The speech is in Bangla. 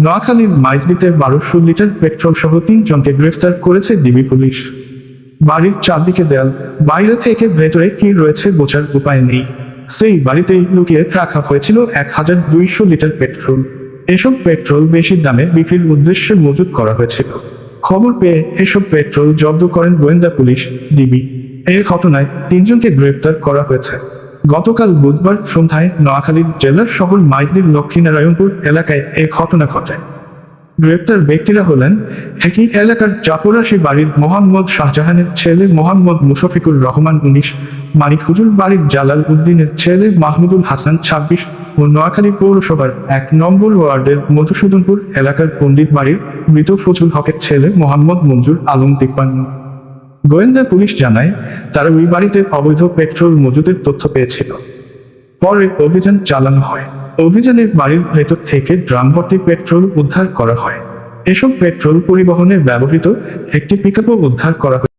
নোয়াখালীর মাইজদিতে 1200 লিটার পেট্রোল সহ 3 জনকে গ্রেফতার করেছে ডিবি পুলিশ। বাড়ির চারদিকে দেয়াল, বাইরে থেকে ভেতরে কি রয়েছে বোঝার উপায় নেই। সেই বাড়িতেই লুকিয়ে রাখা হয়েছিল 1200 লিটার পেট্রোল। এসব পেট্রোল বেশি দামে বিক্রির উদ্দেশ্যে মজুত করা হয়েছিল। খবর পেয়ে এসব পেট্রোল জব্দ করেন গোয়েন্দা পুলিশ, ডিবি। এই ঘটনায় 3 জনকে গ্রেপ্তার করা হয়েছে। গতকাল বুধবার সন্ধ্যায় নোয়াখালীর জেলার শহর মাইজদির লক্ষ্মীনারায়ণপুর এলাকায় এ ঘটনা ঘটে। গ্রেপ্তার ব্যক্তিরা হলেন একই এলাকার চাপরাশি বাড়ির মোহাম্মদ শাহজাহানের ছেলে মোহাম্মদ মুশফিকুর রহমান 19, মানিক হুজুর বাড়ির জালাল উদ্দিনের ছেলে মাহমুদুল হাসান 26 ও নোয়াখালী পৌরসভার 1 নম্বর ওয়ার্ডের মধুসূদনপুর এলাকার পণ্ডিত বাড়ির মৃত ফজল হকের ছেলে মোহাম্মদ মঞ্জুর আলম 53। গোয়েন্দা পুলিশ জানায়, তারা ওই বাড়িতে অবৈধ পেট্রোল মজুদের তথ্য পেয়েছিল। পরে অভিযান চালানো হয়। অভিযানে বাড়ির ভেতর থেকে ড্রাম ভর্তি পেট্রোল উদ্ধার করা হয়। এসব পেট্রোল পরিবহনে ব্যবহৃত একটি পিকআপও উদ্ধার করা হয়।